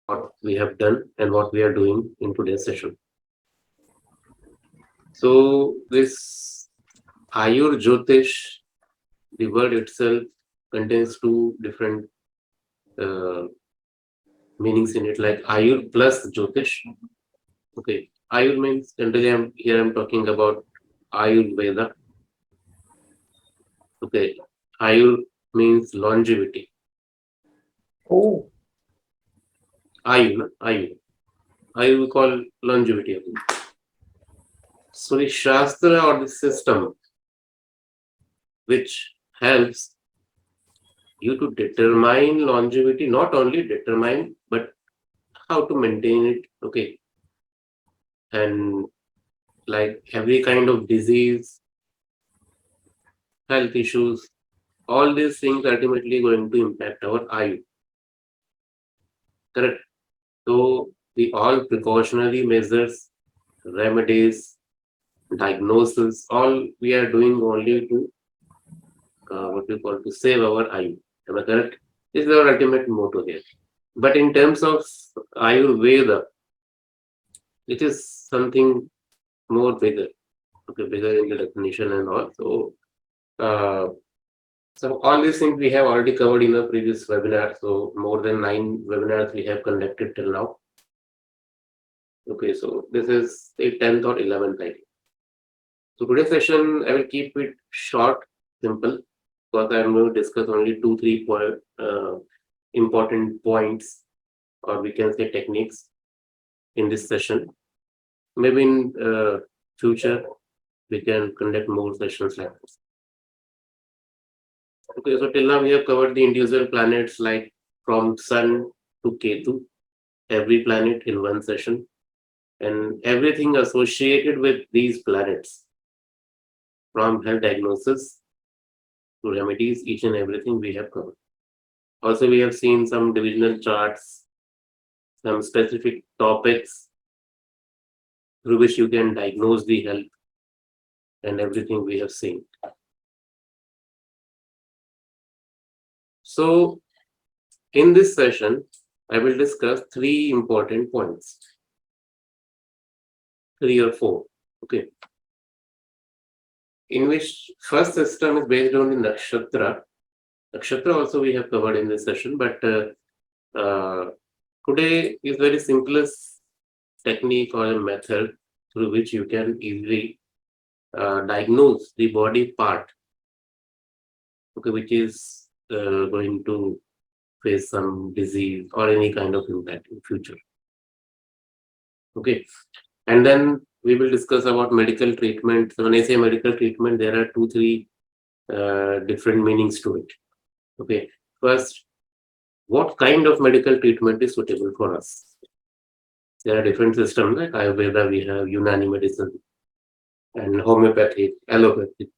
what we have done and what we are doing in today's session. So this Ayur Jyotish, the word itself contains two different uh, meanings in it, like Ayur plus Jyotish. Okay, Ayur means generally I'm talking about Ayurveda. Okay, Ayur means longevity. Oh, Ayu. Ayu we call longevity. I think. So the Shastra or the system which helps you to determine longevity, not only determine, but how to maintain it. Okay, and like every kind of disease, health issues, all these things ultimately going to impact our Ayu. Correct. So the all precautionary measures, remedies, diagnosis, all we are doing only to what we call to save our Ayu. Am I correct? This is our ultimate motto here. But in terms of Ayurveda, it is something more bigger. Okay, bigger in the definition and all. Uh, so all these things we have already covered in the previous webinar. So more than 9 webinars we have conducted till now. Okay, so this is the 10th or 11th, I think. So today's session, I will keep it short, simple, because I'm going to discuss only two, three important points, or we can say techniques in this session. Maybe in future, we can conduct more sessions like this. Okay, so till now we have covered the individual planets like from Sun to Ketu, every planet in one session, and everything associated with these planets, from health diagnosis to remedies, each and everything we have covered. Also, we have seen some divisional charts, some specific topics through which you can diagnose the health and everything we have seen. So, in this session, I will discuss three important points, three or four. Okay, in which first system is based on the nakshatra. Nakshatra also we have covered in this session, but today is very simplest technique or a method through which you can easily diagnose the body part, okay, which is going to face some disease or any kind of impact in future. Okay, and then we will discuss about medical treatment. So when I say medical treatment, there are two, three different meanings to it. Okay, first, what kind of medical treatment is suitable for us? There are different systems like Ayurveda, we have Unani medicine and homeopathic, allopathic.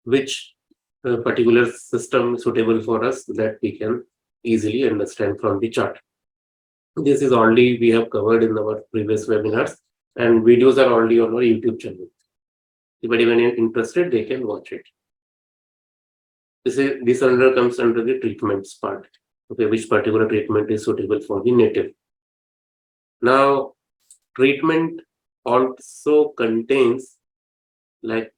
Which particular system is suitable for us that we can easily understand from the chart. This is already we have covered in our previous webinars, and videos are already on our YouTube channel. If anyone is interested, they can watch it. This comes under the treatments part. Okay, which particular treatment is suitable for the native. Now, treatment also contains like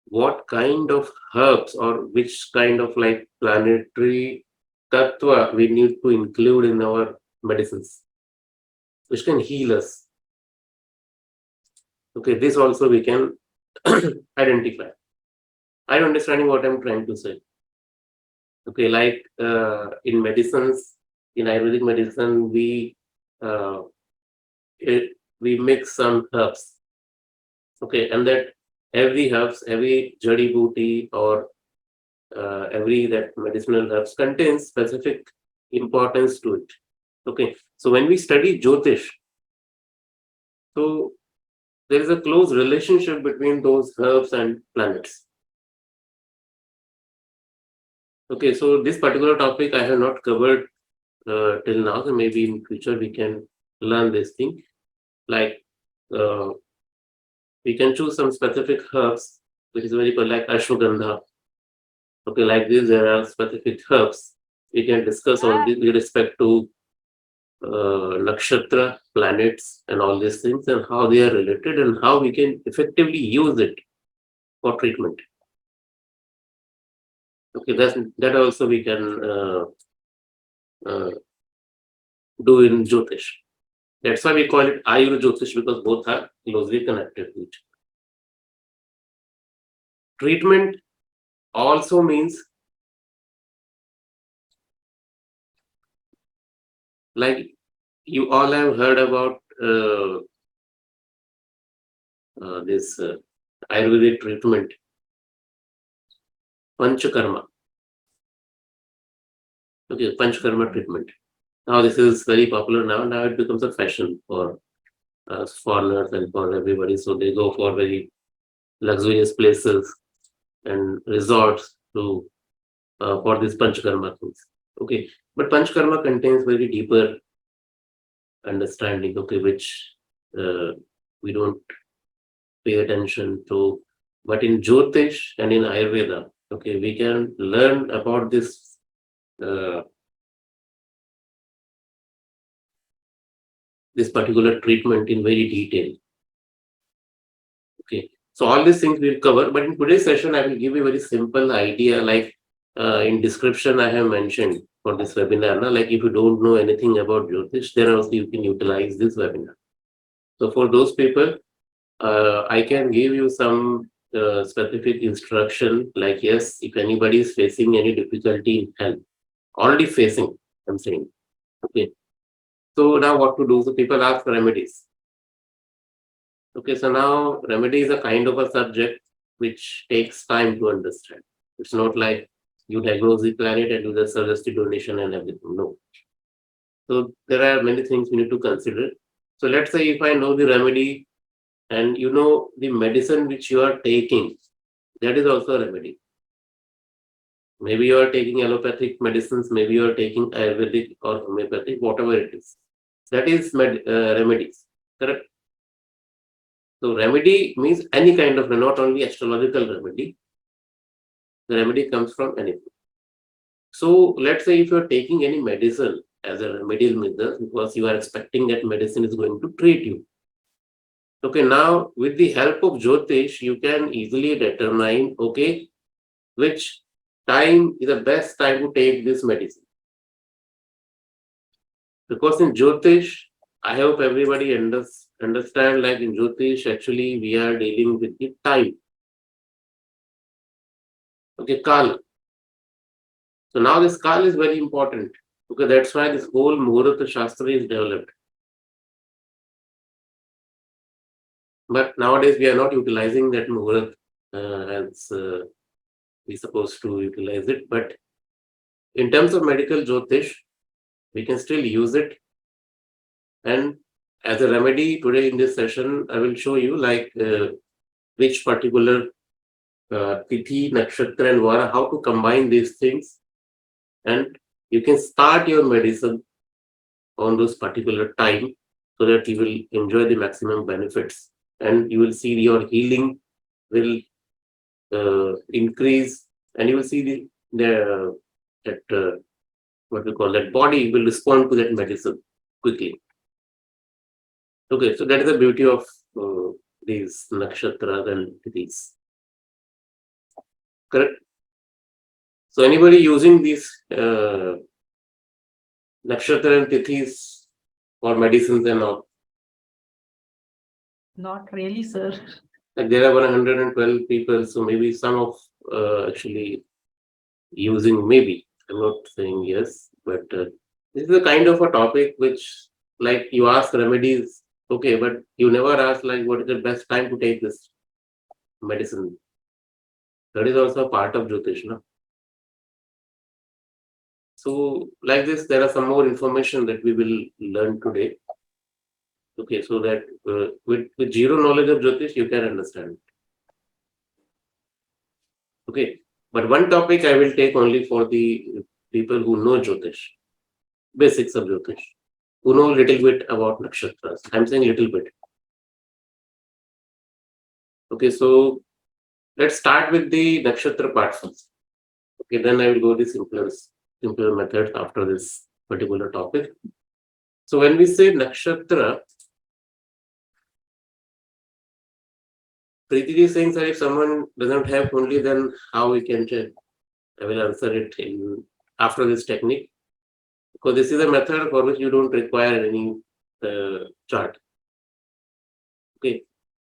what kind of herbs or which kind of like planetary tattva we need to include in our medicines, which can heal us. Okay, this also we can identify. Are you understanding what I'm trying to say? Okay, like in medicines, in Ayurvedic medicine, uh, we mix some herbs. Okay, and that every herbs, every jadi booty or every that medicinal herbs contains specific importance to it. Okay, so when we study Jyotish, so there is a close relationship between those herbs and planets. Okay, so this particular topic I have not covered till now, so maybe in future we can learn this thing. Like uh, we can choose some specific herbs, which is very good, like ashwagandha. Okay, like this, there are specific herbs we can discuss on this with respect to nakshatra, planets, and all these things, and how they are related, and how we can effectively use it for treatment. Okay, that also we can uh, do in Jyotish. That's why we call it Ayur Jyotish, because both are closely connected to each other. Treatment also means, like, you all have heard about this Ayurvedic treatment, Panchakarma. Okay, Panchakarma treatment. Now this is very popular now. Now it becomes a fashion for foreigners and for everybody. So they go for very luxurious places and resorts to for these Panchakarma things. Okay, but Panchakarma contains very deeper understanding. Okay, which we don't pay attention to. But in Jyotish and in Ayurveda, okay, we can learn about uh, this particular treatment in very detail. Okay, so all these things we'll cover, but in today's session, I will give you a very simple idea. Like in description, I have mentioned for this webinar. Like if you don't know anything about Jyotish, then also you can utilize this webinar. So for those people, I can give you some specific instruction. Like yes, if anybody is facing any difficulty in health, already facing, I'm saying. Okay. So now what to do? So people ask for remedies. Okay, so now remedy is a kind of a subject which takes time to understand. It's not like you diagnose the planet and do the suggest donation and everything. No. So there are many things we need to consider. So let's say if I know the remedy and you know the medicine which you are taking, that is also a remedy. Maybe you are taking allopathic medicines, maybe you are taking Ayurvedic or homeopathic, whatever it is. That is remedies. Correct? So remedy means any kind of, not only astrological remedy. The remedy comes from anything. So let's say if you're taking any medicine as a remedial method, because you are expecting that medicine is going to treat you. Okay, now with the help of Jyotish, you can easily determine, okay, which time is the best time to take this medicine. Because in Jyotish, I hope everybody understand, like in Jyotish, actually we are dealing with the time. Okay, Kal. So now this Kal is very important. Okay, that's why this whole Muhurta Shastra is developed. But nowadays we are not utilizing that Muhurat as we supposed to utilize it. But in terms of medical Jyotish, we can still use it. And as a remedy today in this session, I will show you like which particular Tithi, Nakshatra and Vara, how to combine these things. And you can start your medicine on those particular time so that you will enjoy the maximum benefits. And you will see your healing will increase, and you will see the that what we call that body will respond to that medicine quickly. Okay, so that is the beauty of these nakshatras and these. Correct. So anybody using these nakshatra and tithis for medicines and all? Not really, sir. Like there are 112 people, so maybe some of actually using, maybe. I'm not saying yes, but this is a kind of a topic which, like, you ask remedies, okay, but you never ask like what is the best time to take this medicine. That is also a part of Jyotish, no? So like this, there are some more information that we will learn today. Okay, so that with zero knowledge of Jyotish, you can understand. Okay, but one topic I will take only for the people who know Jyotish, basics of Jyotish, who know a little bit about nakshatras. I'm saying little bit. Okay, so let's start with the nakshatra part first. Okay, then I will go the simpler methods after this particular topic. So when we say nakshatra, Preeti is saying that if someone doesn't have only, then how we can check? I will answer it after this technique. Because this is a method for which you don't require any chart. Okay,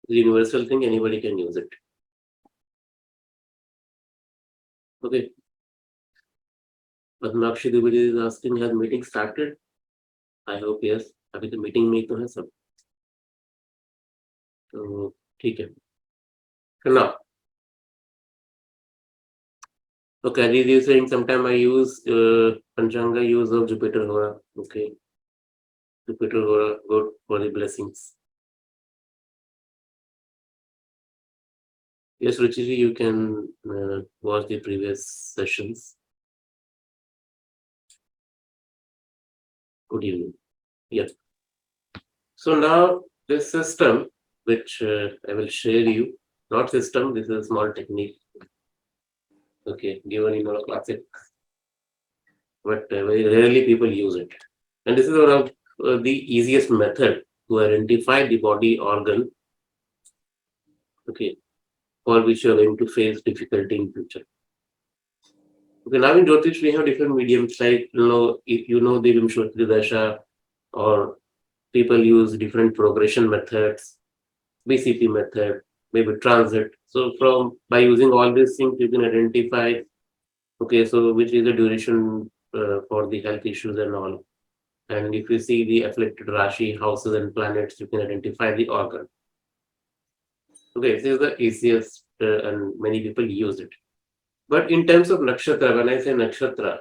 the universal thing, anybody can use it. Okay. But Nakshi Dubidi is asking, has meeting started? I hope yes. अभी तो meeting में ही तो है सब. तो ठीक है. Now, okay, Aziz is saying sometime I use Panchanga use of Jupiter Hora. Okay, Jupiter Hora, good for the blessings. Yes, Ruchiri, you can watch the previous sessions. Good evening. Yes. So now this system, which I will share you, not system, this is a small technique. Okay, given in our classic, but very rarely people use it. And this is one of the easiest method to identify the body organ, okay, for which you are going to face difficulty in future. Okay, now in Jyotish we have different mediums, like if you know the Vimshvatri Dasha, or people use different progression methods, BCP method, maybe transit. So by using all these things, you can identify, okay, so which is the duration for the health issues and all. And if you see the afflicted Rashi, houses and planets, you can identify the organ. Okay, this is the easiest and many people use it. But in terms of nakshatra, when I say nakshatra,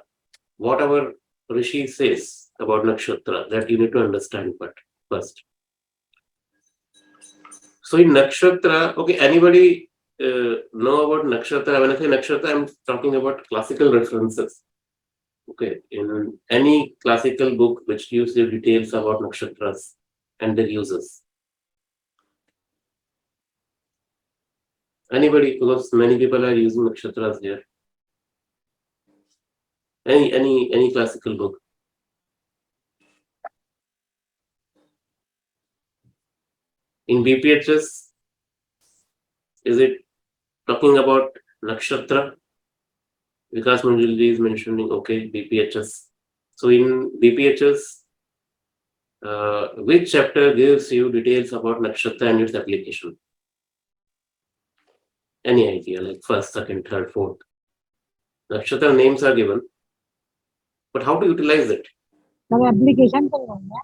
what our Rishi says about nakshatra, that you need to understand first. So in nakshatra, okay, anybody know about nakshatra? When I say nakshatra, I'm talking about classical references. Okay, in any classical book which gives you details about nakshatras and their uses. Anybody, because many people are using nakshatras here. Any classical book. In BPHS, is it talking about nakshatra? Vikas Manjulji is mentioning, okay, BPHS. So in BPHS, which chapter gives you details about nakshatra and its application? Any idea, like first, second, third, fourth? Nakshatra names are given, but how to utilize it? Application चल रहा है.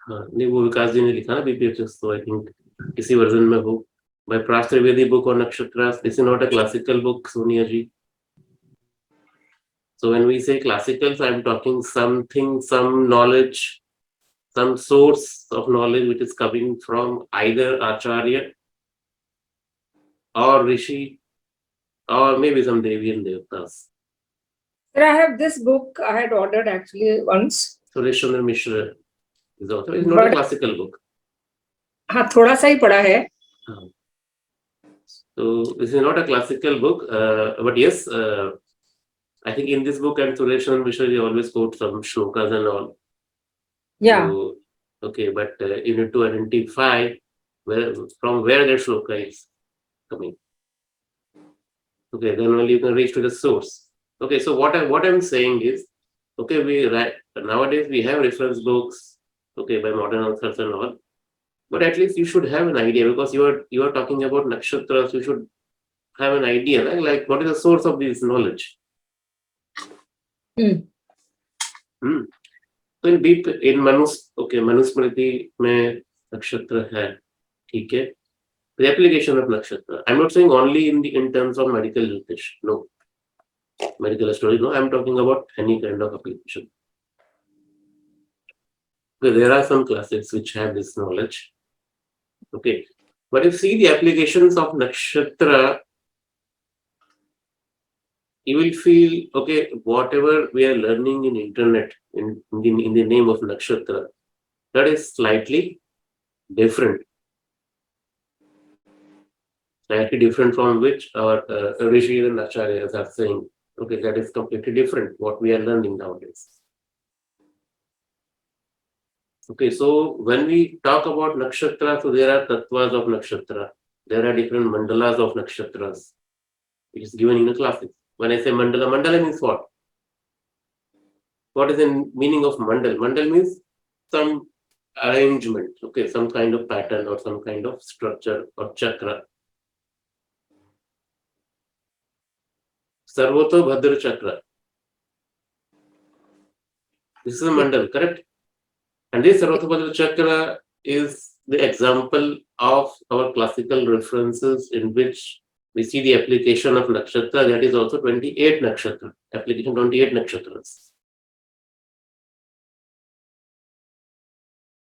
हाँ, नहीं वो विकास जी ने लिखा ना BPHS, तो आई थिंक किसी वर्जन में हो. By Pras Trivedi book on nakshatras. This is not a classical book, Sonia ji. So when we say classical, so I'm talking something, some knowledge, some source of knowledge which is coming from either Acharya or Rishi or maybe some Devi and Devtas. Sir, I have this book I had ordered actually once. Suresh Chandra Mishra is the author. It's not a classical book. हाँ, थोड़ा सा ही पढ़ा है. So this is not a classical book, but yes, I think in this book and Suresh Chandra Mishra they always quote some shlokas and all. Yeah. So, okay, but you need to identify from where that shloka is coming. Okay, then only you can reach to the source. Okay, so what I'm saying is, okay, nowadays we have reference books, okay, by modern authors and all, but at least you should have an idea, because you are talking about nakshatras. You should have an idea, like what is the source of this knowledge. So in Manusmriti में nakshatra है, ठीक है. The application of nakshatra. I'm not saying only in terms of medical Jyotish. No. Medical astrology. No. I'm talking about any kind of application. So there are some classes which have this knowledge. Okay. But if you see the applications of nakshatra, you will feel, okay, whatever we are learning in internet in the name of nakshatra, that is slightly different. Slightly different from which our Rishi and Acharyas are saying, okay, that is completely different what we are learning nowadays. Okay, so when we talk about nakshatra, so there are tattvas of nakshatra. There are different mandalas of nakshatras, which is given in the classes. When I say mandala, mandala means what? What is the meaning of mandal? Mandal means some arrangement, okay, some kind of pattern or some kind of structure or chakra. Sarvato Bhadra Chakra. This is a mandal, correct? And this Sarvato Bhadra Chakra is the example of our classical references in which we see the application of nakshatra, that is also 28 nakshatra, application 28 nakshatras.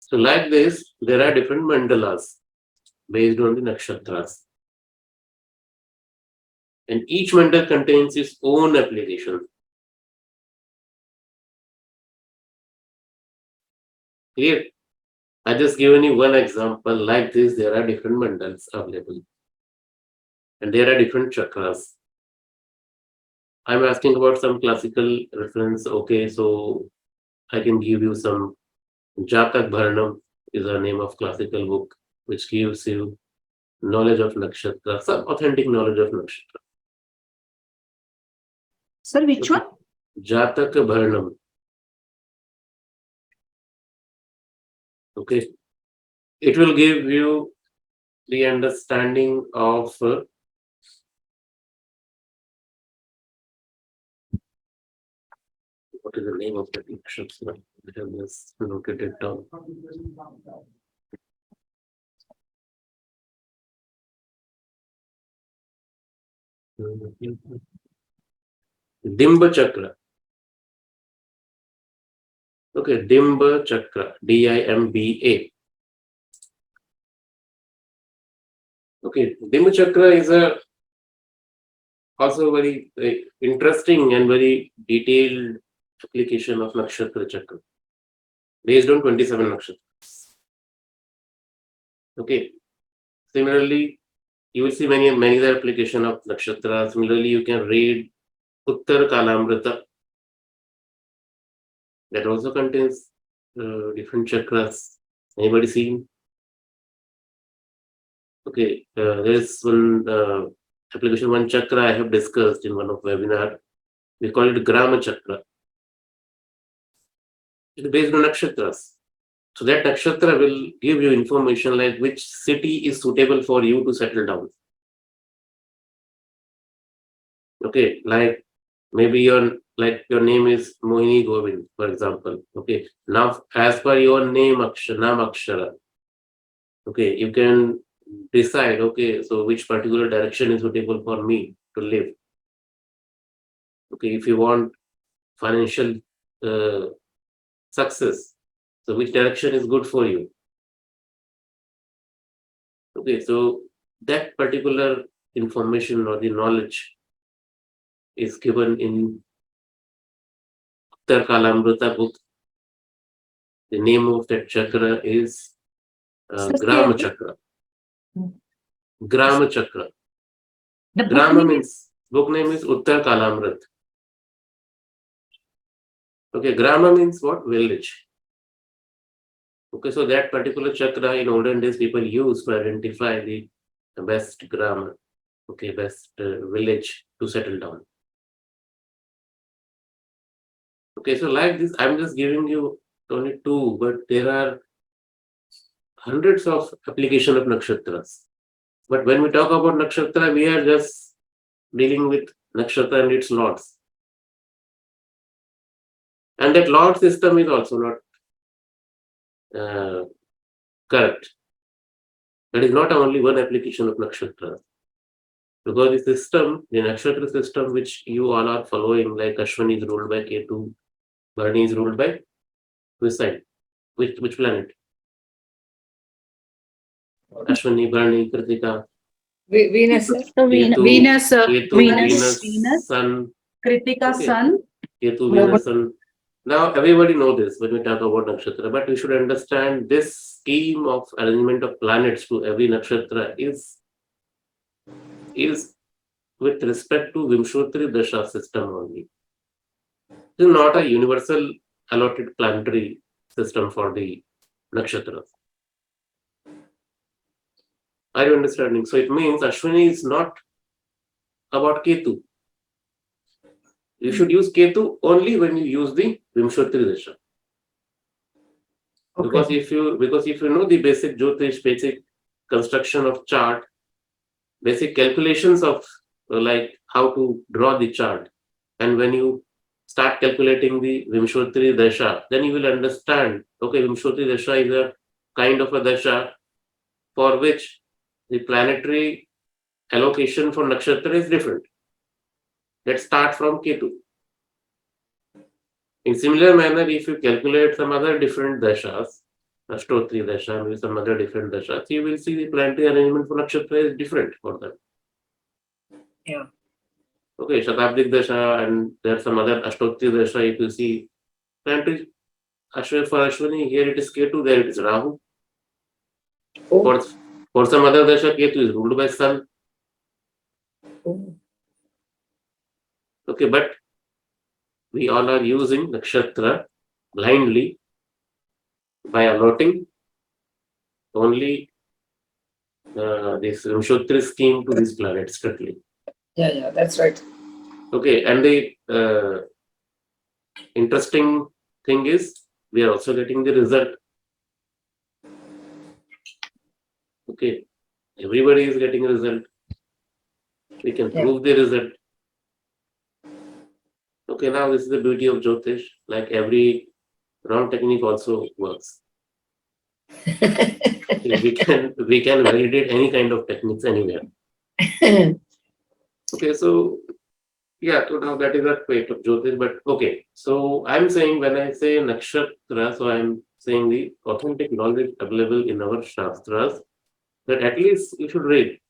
So like this, there are different mandalas based on the nakshatras. And each mandal contains its own application. Clear? I just given you one example. Like this, there are different mandals available. And there are different chakras. I'm asking about some classical reference. Okay, so I can give you some. Jatak Bharanam is a name of classical book which gives you knowledge of nakshatra, some authentic knowledge of nakshatra. Sir, which one? Jatak Bharanam. Okay. It will give you the understanding of what is the name of that nakshatra? I have just noted it down. Dimba Chakra. Okay, Dimba Chakra, Dimba. Okay, Dimba Chakra is a also very interesting and very detailed application of nakshatra chakra based on 27 nakshatras. Okay. Similarly, you will see many other application of nakshatra. Similarly, you can read Uttar Kalamrita. That also contains different chakras. Anybody seen? Okay, there is one application, one chakra I have discussed in one of webinar. We call it Grama Chakra. It is based on nakshatras. So that nakshatra will give you information like which city is suitable for you to settle down. Okay, like maybe your name is Rohini Govind, for example. Okay, now as per your name akshara, okay, you can decide. Okay, so which particular direction is suitable for me to live. Okay, if you want financial success, so which direction is good for you? Okay, so that particular information or the knowledge is given in Uttar Kalamrita book. The name of that chakra is Grama Chakra. Grama Chakra. Grama means, book name is Uttar Kalamrit. Okay, Grama means what? Village. Okay, so that particular chakra in olden days people used to identify the best Grama, okay, best village to settle down. Okay, so like this, I'm just giving you only two, but there are hundreds of application of nakshatras. But when we talk about nakshatra, we are just dealing with nakshatra and its lords. And that lord system is also not correct. That is not only one application of nakshatra. Because the system, the nakshatra system which you all are following, like Ashwini is ruled by Ketu, Bharani is ruled by which side? Which planet? Ashwini, Bharani, Krittika. Venus, sir. Venus, Venus, Sun. Krittika, Okay. Sun. Ketu, Venus, Sun. Now everybody knows this when we talk about nakshatra, but we should understand this scheme of arrangement of planets to every nakshatra is with respect to Vimshotri Dasha system only. It is not a universal allotted planetary system for the nakshatras. Are you understanding? So it means Ashwini is not about Ketu. You should use Ketu only when you use the Vimshottari Dasha. Because Okay. if you know the basic Jyotish, basic construction of chart, basic calculations of like how to draw the chart, and when you start calculating the Vimshottari Dasha, then you will understand, okay, Vimshottari Dasha is a kind of a Dasha for which the planetary allocation for nakshatra is different. Let's start from Ketu. In similar manner, if you calculate some other different dashas, Ashtotri dasha, maybe some other different dashas, you will see the planetary arrangement for nakshatra is different for them. Yeah. Okay, Shatabdik dasha, and there are some other Ashtotri dasha. If you see planetary for Ashwini, here it is Ketu, there it is Rahu. Oh. For some other dasha, Ketu is ruled by Sun. Oh. Okay, but we all are using nakshatra blindly by allotting only this Vimshottari scheme to this planet strictly. Yeah, that's right. Okay, and the interesting thing is we are also getting the result. Okay, everybody is getting a result. We can Yeah. prove the result. Okay, now this is the beauty of Jyotish. Like every wrong technique also works. we can validate any kind of techniques anywhere. Okay, so yeah, so now that is a fate of Jyotish. But okay, so I'm saying when I say nakshatra, so I'm saying the authentic knowledge available in our shastras that at least you should read.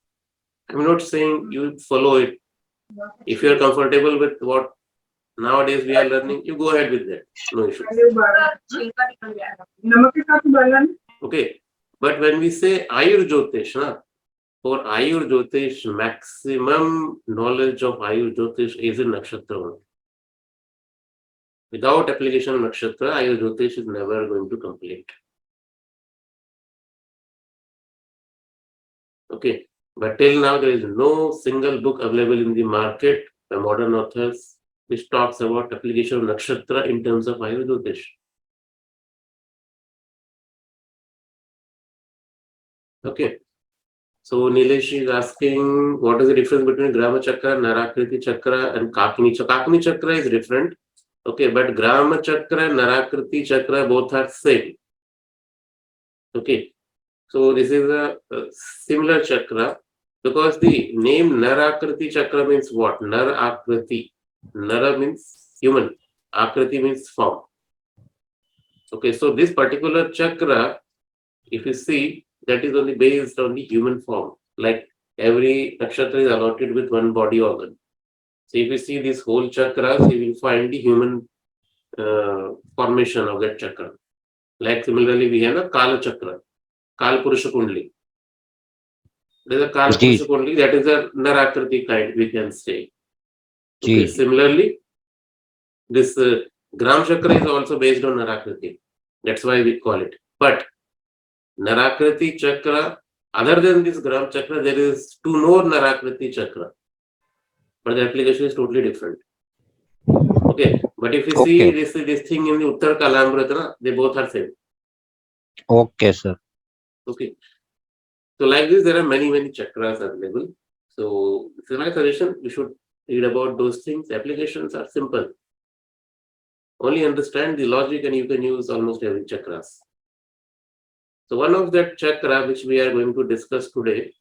I'm not saying you follow it. If you are comfortable with what nowadays we are learning, you go ahead with that. No issues. Okay, but when we say Ayur Jyotish, for Ayur Jyotish, maximum knowledge of Ayur Jyotish is in nakshatra. Without application of nakshatra, Ayur Jyotish is never going to complete. Okay, but till now there is no single book available in the market by modern authors which talks about application of nakshatra in terms of Ayur Jyotish. Okay, so Nilesh is asking what is the difference between Grama Chakra, Narakriti Chakra, and Kakni Chakra. Kakni Chakra is different. Okay, but Grama Chakra, Narakriti Chakra both are same. Okay, so this is a similar chakra because the name Narakriti Chakra means what? Narakriti. Nara means human. Akriti means form. Okay, so this particular chakra, if you see, that is only based on the human form. Like every nakshatra is allotted with one body organ. So if you see these whole chakras, you will find the human formation of that chakra. Like similarly, we have a Kala Chakra, Kal Purusha Kundli. There is a Kala जी Purusha Kundli, that is a Narakriti kind, we can say. Okay, जी similarly, this Gram Chakra is also based on Narakriti. That's why we call it. But Narakriti Chakra, other than this Gram Chakra, there is two more Narakriti Chakra. But the application is totally different. Okay, but if you see okay this thing in the Uttar Kalamrita, they both are same. Okay sir Okay, so like this, there are many chakras available. So this is my suggestion. You should read about those things. Applications are simple. Only understand the logic, and you can use almost every chakras. So one of that chakra which we are going to discuss today,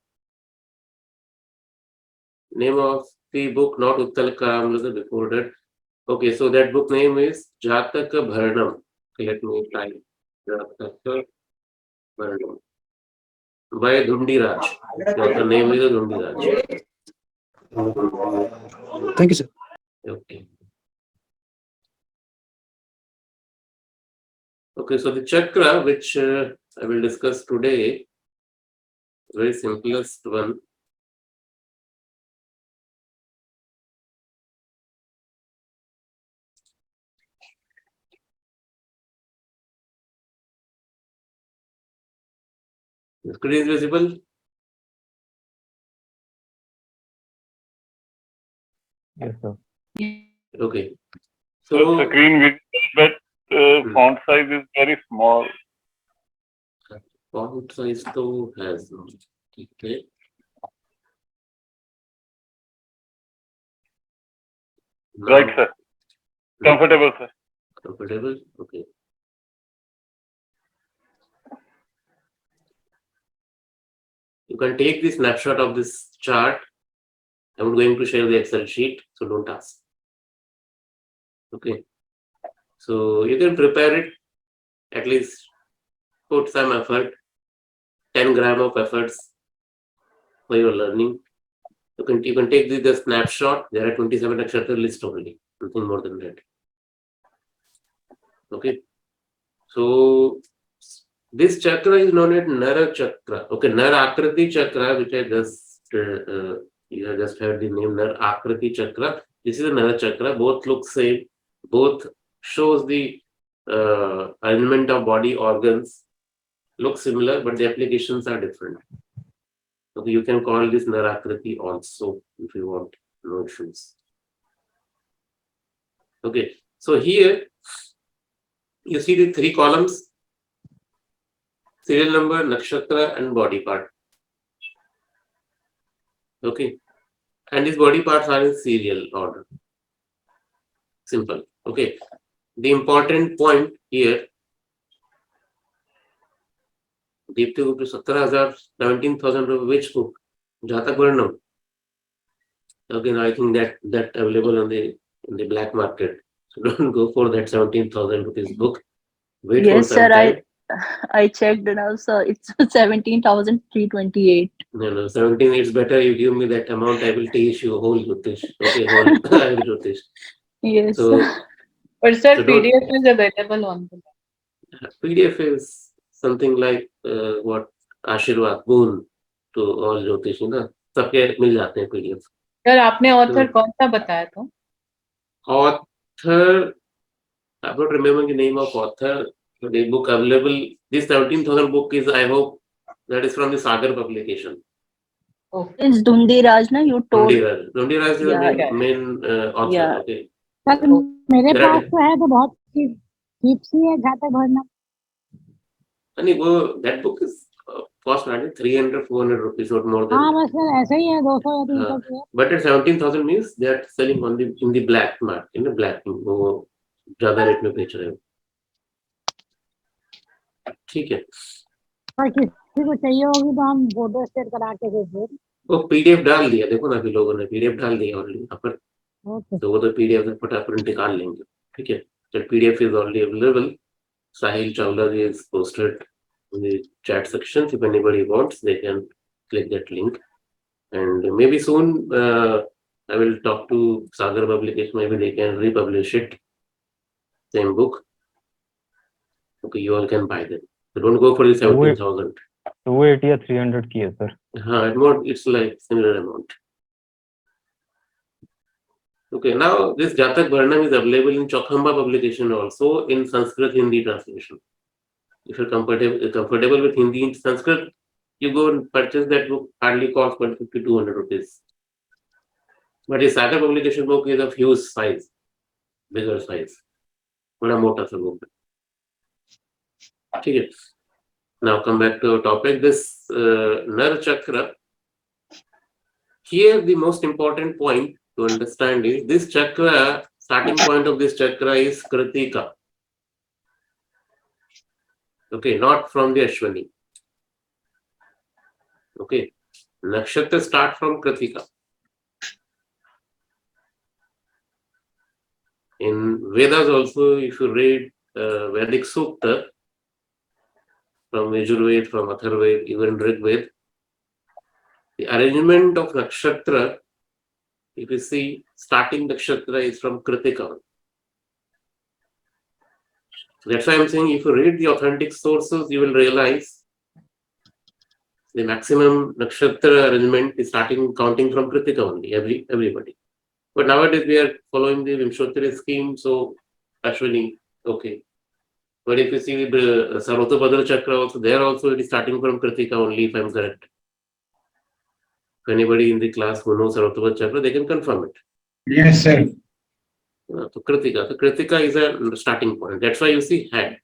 name of the book, not Uttal Kalamrita, before that. Okay, so that book name is Jataka Bharanam. Okay, let me try. Jataka Bharanam by Dhundiraj. The author name is Dhundiraj. Thank you sir Okay. Okay, so the chakra which I will discuss today, very simplest one. The screen is visible? Yes, sir. Okay. So So, screen visible, but font size is very small. font size to has no. Okay. Right, Now, sir. Comfortable, sir. comfortable? Okay. You can take this snapshot of this chart. I'm going to share the Excel sheet, so don't ask. Okay. So you can prepare it, at least put some effort, 10 gram of efforts for your learning. You can take the snapshot. There are 27 nakshatra list only, nothing more than that. Okay. So this chakra is known as Nar Chakra. Okay, Nar Akriti Chakra, which I just you have just heard the name Nar Akriti Chakra. This is a Nar Chakra. Both look same. Both shows the alignment of body organs. Look similar, but the applications are different. Okay, you can call this Nar Akriti also if you want. No issues. Okay, so here you see the 3 columns: serial number, nakshatra, and body part. Okay, and these body parts are in serial order. Simple. Okay, the important point here, Deepti Gupta 17,000, 17,000 rupees, which book? Jatak Varnam. Again, I think that available on the in the black market. So don't go for that 17,000 rupees book. Wait for Yes, some sir. time. I checked it out, sir. It's 17,328. No, 17, it's better you give me that amount. I will teach you whole Jyotish. Okay, whole Ayur Jyotish. Yes, So, But sir, so don't, PDF is available on the PDF is something like what आशीर्वाद boon to all Jyotish, ना सबके मिल जाते हैं PDF. Sir आपने author So, कौन सा बताया था? author, I don't remember the name of author. The book available. This 17,000 book is, I hope, that is from the Sagar publication. Okay. it's Dundi Raj, na? You told. Dundi Raj is the Yeah, main author. yeah. Okay. Sir Okay. मेरे There are पास तो है तो बहुत cheap सी है जाता भरना नहीं वो that book is cost around 300 400 rupees, not more than हाँ that. बस सर ऐसा ही है 200 या 300 की है But at 17,000 means they are selling on the in the black market, in the black, वो ज्यादा रेट में बेच रहे हो. ठीक है. पर किसी को चाहिए होगी तो हम फोटो स्टेट करा के भेज दें वो पीडीएफ डाल दिया, देखो ना अभी लोगों ने पीडीएफ डाल दिया ऑलरेडी यहाँ पर. ओके तो वो तो पीडीएफ से फटाफट निकाल लेंगे. ठीक है. The PDF is already available. Sahil Chawla is posted in the chat section. If anybody wants, they can click that link. And maybe soon I will talk to Sagar Publication. Maybe they can republish it. Same book. Okay, you all can buy them. So don't go for the 17,000. 280 या 300 की है sir. It's like similar amount. Okay, now this Jatak Varnam is available in Chokhamba publication also in Sanskrit Hindi translation. If you're comfortable with Hindi and Sanskrit, you go and purchase that book. Hardly cost 150 200 rupees. But the Sagar publication book is of huge size, bigger size. बड़ा मोटा सा book. ठीक है. Now come back to our topic. This Nar Chakra. Here the most important point to understand is this chakra, starting point of this chakra is Krittika. Okay, not from the Ashwini. Okay, nakshatra start from Krittika. In Vedas also, if you read Vedic Sukta from Yajurved, from Atharved, even Rigved, the arrangement of nakshatra, if you see, starting nakshatra is from Krittika. That's why I'm saying if you read the authentic sources, you will realize the maximum nakshatra arrangement is starting counting from Krittika only, everybody. But nowadays we are following the Vimshottari scheme, so Ashwini, okay. But if you see the Sarotobhadra Chakra also, there also it is starting from Krittika only, if I'm correct. If anybody in the class who knows Sarotobhadra Chakra, they can confirm it. Yes, sir. So Krittika. So Krittika is a starting point. That's why you see head.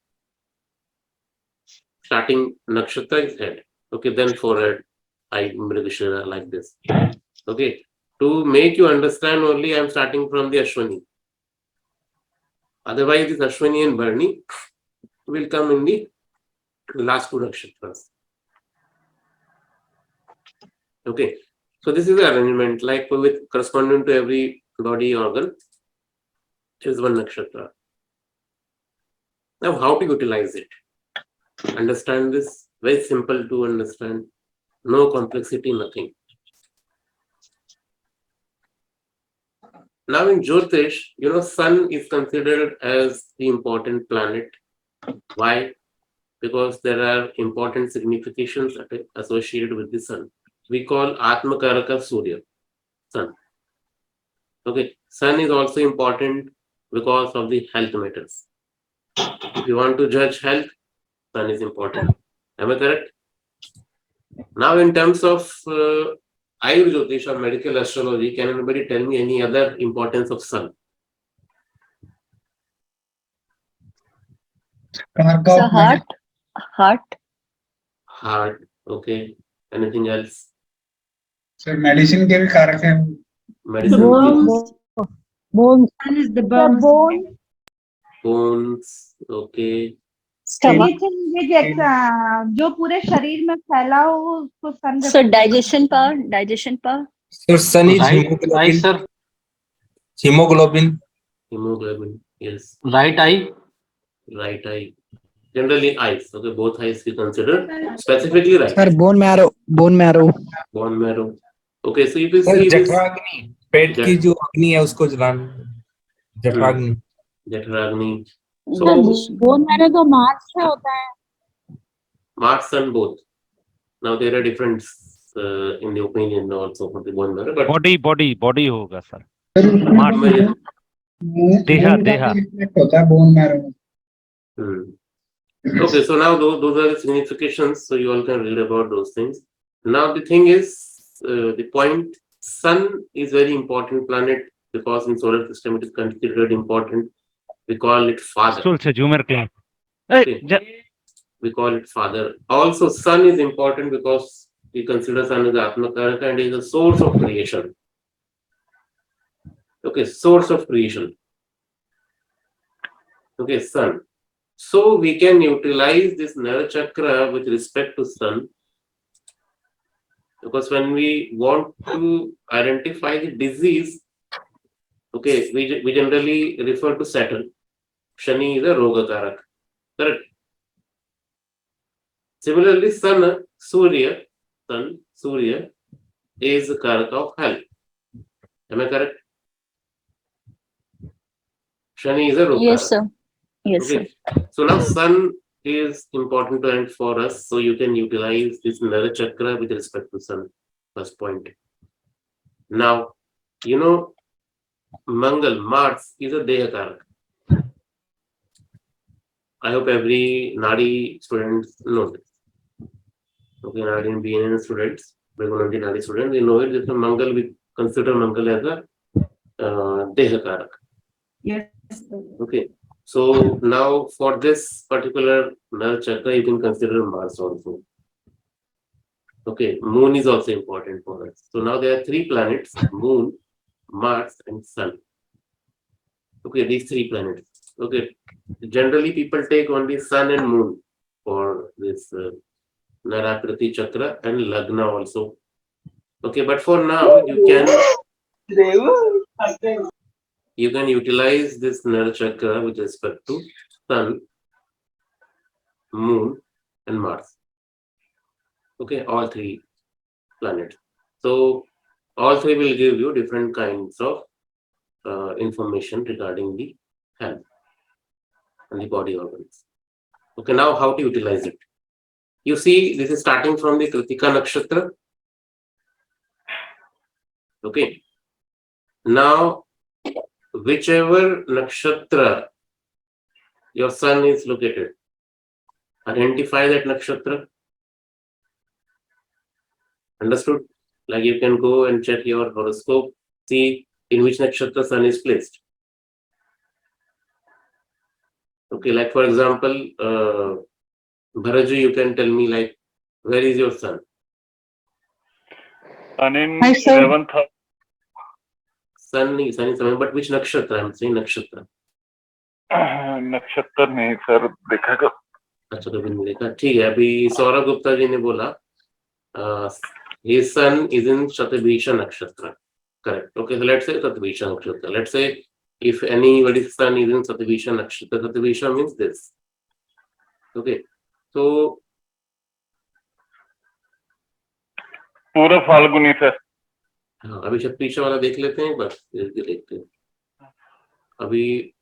Starting nakshatra is head. Okay, then forehead, eye, Mrigashira, like this. Okay. To make you understand only, I'm starting from the Ashwini. Otherwise, this Ashwini and Bharani will come in the last two nakshatras. Okay. So this is the arrangement, like with corresponding to every body organ, is one nakshatra. Now, how to utilize it? Understand this? Very simple to understand. No complexity, nothing. Now in Jyotish, Sun is considered as the important planet. Why? Because there are important significations associated with the Sun. We call Atmakaraka Surya, Sun. Okay, Sun is also important because of the health matters. If you want to judge health, Sun is important. Am I correct? Now in terms of Ayur Jyotish or medical astrology, can anybody tell me any other importance of Sun? So heart. Heart, okay. Anything else? Sir medicine के भी कारक हैं. Medicine, Bones. Bones. Sun is the The bones. bone. bones, okay. Stomach. Anything which जो पूरे शरीर में फैला हो उसको sun So digestion power. Sir, sun is Right hemoglobin. eye, sir. Hemoglobin. Hemoglobin, yes. Right eye. Right eye. Generally eyes, okay. Both eyes we consider. Specifically right. Sir, bone marrow. Bone marrow. Okay, so if you Sir, see this. जठराग्नि. पेट की जो अग्नि है उसको जलाना. जठराग्नि. Jatharagni. So Bone marrow तो Mars से होता है. Mars and both. Now there are difference in the opinion also for the bone marrow, but body होगा सर. देहा होता है bone marrow. Okay, so now those are the significations, so you all can read about those things. Now the thing is, the point, Sun is very important planet because in solar system it is considered important. We call it father. Okay. We call it father. Also, Sun is important because we consider Sun as Atmakaraka and is a source of creation. Okay, source of creation. Okay, Sun. So we can utilize this Nar Chakra with respect to Sun, because when we want to identify the disease, okay, we generally refer to Saturn. Shani is a Rogakarak. Correct. Similarly, Sun, Surya is a Karaka of health. Am I correct? Shani is a Rogakarak. Yes, sir. Yes, Okay. sir. So now Sun is important planet for us, so you can utilize this Nar Chakra with respect to Sun. First point. Now, Mangal, Mars is a Dehakarak. I hope every Nadi students know this. Okay, Nadi and BNN students, Begunandi Nadi students, they know it. This Mangal, we consider Mangal as a Dehakarak. Yes. Okay. So now for this particular Nar Chakra, you can consider Mars also. Okay, Moon is also important for us. So now there are three planets: Moon, Mars, and Sun. Okay, these three planets. Okay, generally people take only Sun and Moon for this Narakriti Chakra and Lagna also. Okay, but for now you can utilize this Nar Chakra with respect to Sun, Moon, and Mars. Okay, all three planets. So all three will give you different kinds of information regarding the health and the body organs. Okay, now how to utilize it? You see, this is starting from the Krittika nakshatra. Okay. Now, whichever nakshatra your sun is located. Identify that nakshatra. Understood? Like you can go and check your horoscope, see in which nakshatra sun is placed. Okay, like for example, Bharaju, you can tell me like where is your sun? Sun in Hi, sir. 11th house. Sun is somewhere, but which nakshatra? I'm saying nakshatra. नक्षत्र नहीं sir देखा तो अच्छा कभी नहीं देखा. ठीक है. अभी सौरभ गुप्ता जी ने बोला his sun is in Shatabhisha nakshatra. Correct. Okay, so let's say Shatabhisha nakshatra. Let's say if anybody's sun is in Shatabhisha nakshatra, Shatabhisha means this. Okay, so पूरा फाल्गुनी सर. हाँ, अभी शतपीछा वाला देख लेते हैं, बस ये देखते हैं. अभी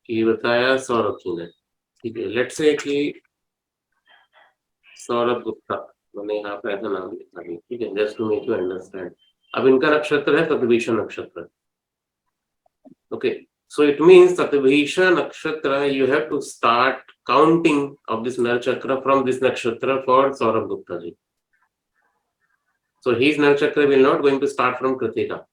ये बताया सौरभ जी ने. ठीक है, लेट्स से कि सौरभ गुप्ता, मैंने यहाँ पे ऐसा नाम लिखा है. ठीक है, just to make you understand. अब इनका नक्षत्र है शतभिषा नक्षत्र. Okay, so it means Satabhisha nakshatra, you have to start counting of this Nar Chakra from this nakshatra for Saurabh Gupta ji. So his Nar Chakra will not going to start from Krittika.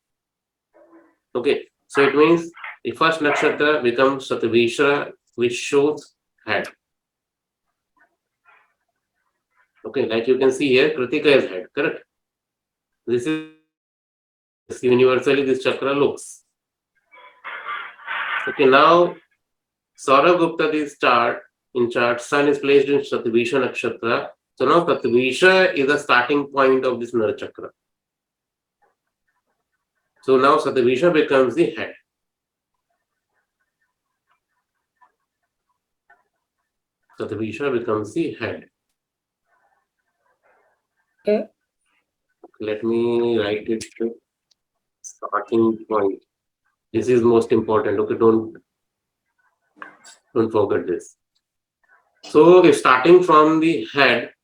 Okay, so it means the first nakshatra becomes Satabhisha, which shows head. Okay, like you can see here, Krittika is head, correct? This is universally this chakra looks. Okay, now Saurabh Gupta this chart, in chart, sun is placed in Satabhisha nakshatra. So now Satabhisha is the starting point of this Nar Chakra. So now Satabhisha becomes the head. Satabhisha becomes the head. Okay. Let me write it. Starting point. This is most important. Okay, don't forget this. So if starting from the head,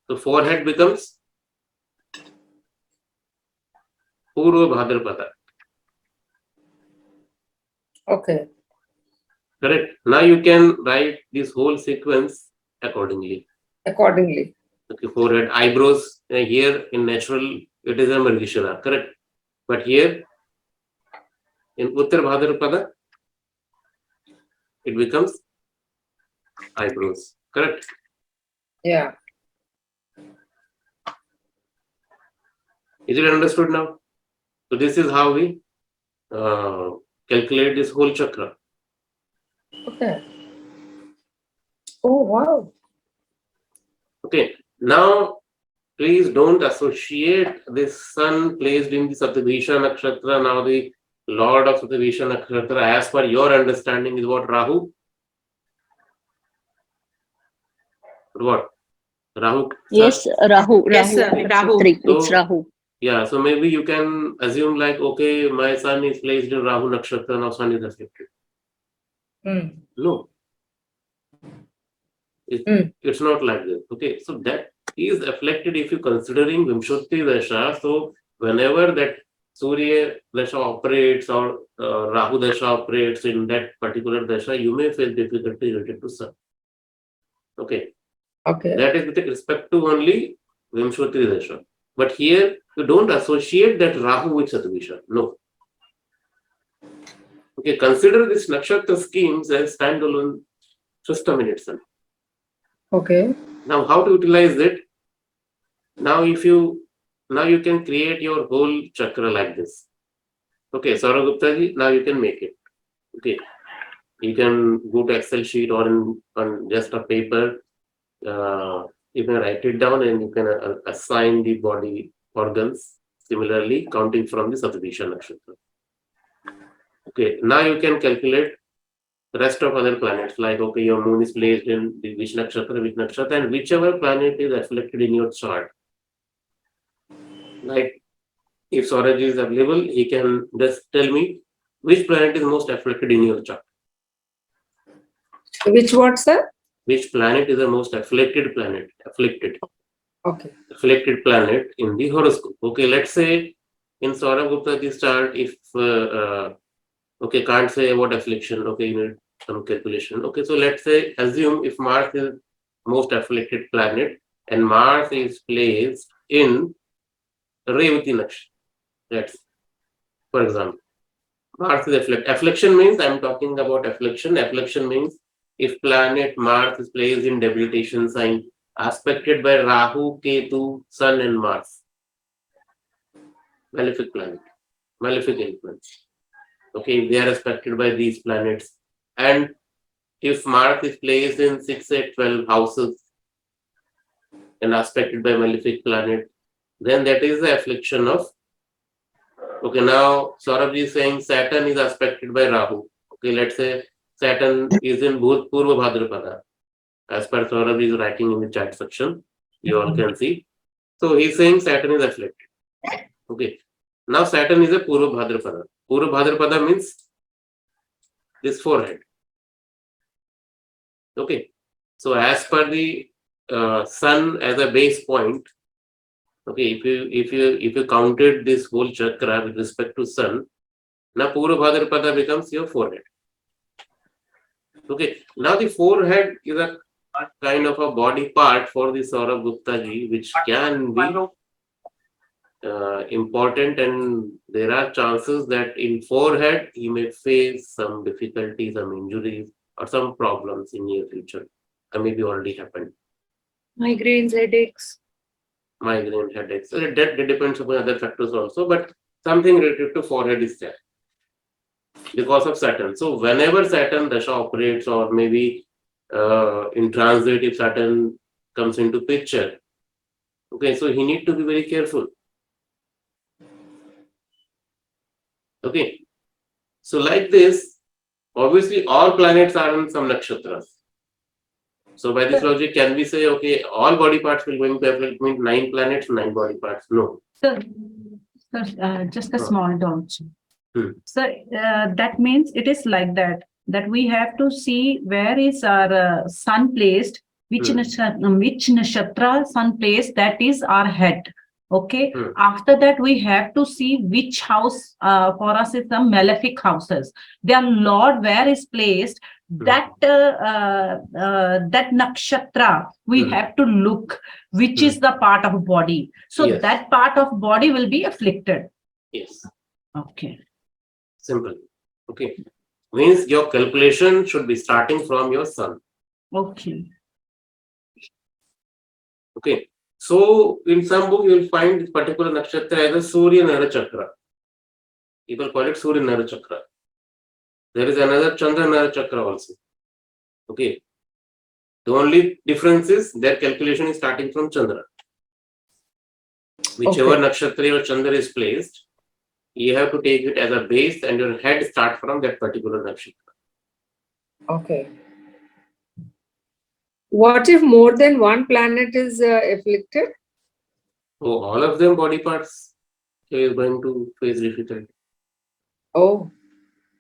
the forehead becomes Purva Bhadrapada. Okay. Correct. Now you can write this whole sequence accordingly. Accordingly. Okay, forehead, eyebrows. Here in natural, it is a Mrigashira. Correct. But here in Uttar Bhadrapada, it becomes eyebrows. Correct. Yeah. Is it understood now? So this is how we calculate this whole chakra. Okay. Oh, wow. Okay. Now, please don't associate this sun placed in the Satabhisha nakshatra. Now the Lord of Satabhisha nakshatra, as per your understanding, is what? Rahu? What? Rahu? Yes, Rahu. Yes, Rahu. sir, Rahu. Three. It's So- Rahu. Yeah, so maybe you can assume like, okay, my sun is placed in Rahu nakshatra, now sun is afflicted. Hmm. No. It's not like this. Okay, so that is afflicted if you considering Vimshutti Dasha. So whenever that Surya Dasha operates or Rahu Dasha operates in that particular Dasha, you may face difficulty related to sun. Okay, Okay. that is with respect to only Vimshutti Dasha. But here you don't associate that Rahu with Satabhisha. No. Okay, consider this nakshatra schemes as standalone system in itself. Okay. Now, how to utilize it? Now, you can create your whole chakra like this. Okay, Saurabh Gupta ji, now you can make it. Okay, you can go to Excel sheet or on just a paper. You can write it down and you can assign the body organs similarly, counting from the Satabhisha nakshatra. Okay, now you can calculate the rest of other planets, like, okay, your moon is placed in the which nakshatra, and whichever planet is reflected in your chart. Like, if Swaraj is available, he can just tell me which planet is most afflicted in your chart. Which what, sir? Which planet is the most afflicted planet? Okay. Afflicted planet in the horoscope. Okay, let's say in Saurabh Gupta's chart, if okay, can't say what affliction. Okay, some calculation. Okay, so let's say assume if Mars is most afflicted planet and Mars is placed in Revati Nakshatra. Let's, for example, Mars is afflicted. Affliction means I'm talking about affliction. Affliction means if planet Mars is placed in debilitation sign, aspected by Rahu, Ketu, Sun, and Mars. Malefic planet, malefic influence. Okay, if they are aspected by these planets, and if Mars is placed in 6, 8, 12 houses and aspected by malefic planet, then that is the affliction of. Okay, now Saurabh is saying Saturn is aspected by Rahu. Okay, let's say Saturn is in Bhut Purva Bhadrapada. As per Saurabh is writing in the chat section, you all can see. So he's saying Saturn is afflicted. Okay, now Saturn is a Purva Bhadrapada. Purva Bhadrapada means this forehead. Okay, so as per the Sun as a base point, okay, if you counted this whole chakra with respect to Sun, now Purva Bhadrapada becomes your forehead. Okay, now the forehead is a kind of a body part for the Saurabh Gupta ji, which can be important, and there are chances that in forehead he may face some difficulties, some injuries, or some problems in near future. Or maybe already happened. Migraines, headaches. Migraine, headaches. So that depends upon other factors also, but something related to forehead is there because of Saturn. So whenever Saturn Dasha operates, or maybe in transit, if Saturn comes into picture, okay, so he need to be very careful. Okay, so like this, obviously all planets are in some nakshatras. So by this logic, can we say, okay, all body parts will going to affect, mean 9 planets, 9 body parts? No. Sir, just a small doubt. Hmm. So that means it is like that we have to see where is our sun placed, which nakshatra sun placed, that is our head. Okay. After that, we have to see which house for us is the malefic houses. Their Lord where is placed, that that nakshatra we have to look which is the part of body. So Yes. that part of body will be afflicted. Yes. Okay. Simple. Okay. Means your calculation should be starting from your sun. Okay. Okay. So in some book you will find this particular nakshatra as a Surya Nar Chakra. People call it Surya Nar Chakra. There is another Chandra Nar Chakra also. Okay. The only difference is their calculation is starting from Chandra. Whichever nakshatra or Chandra is placed, you have to take it as a base, and your head start from that particular nakshatra. Okay. What if more than one planet is afflicted? So all of them body parts is going to face difficulty. Oh.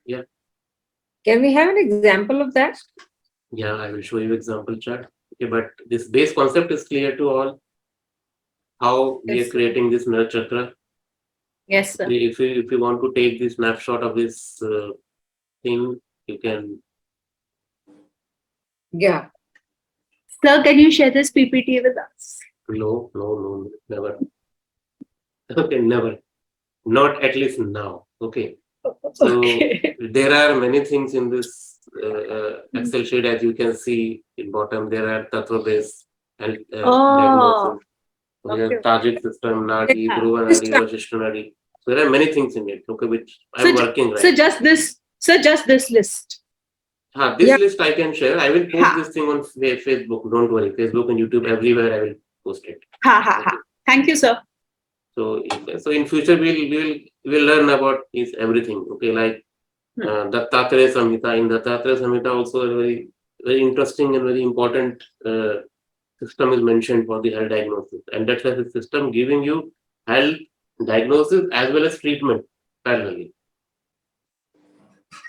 Yeah. Can we have an example of that? Yeah, I will show you example chart. Okay, but this base concept is clear to all. How we Yes, are sir. creating this Nar Chakra. Yes, sir. If you want to take this snapshot of this thing, you can. Yeah. Sir, can you share this PPT with us? No, never. Okay, never. Not at least now. Okay. So there are many things in this Excel sheet, as you can see in bottom. There are tattva base and diagnosis. Okay. Tajik system, Nadi, Dhruva Nadi, Vasishta Nadi. So there are many things in it. Okay, which I'm working right. So just this list. This list I can share. I will post this thing on Facebook. Don't worry, Facebook and YouTube, everywhere I will post it. Thank you, sir. So in future we'll learn about this everything. Okay, like Dattatreya Samhita. In Dattatreya Samhita also a very very interesting and very important system is mentioned for the health diagnosis, and that's a system giving you health diagnosis as well as treatment parallelly.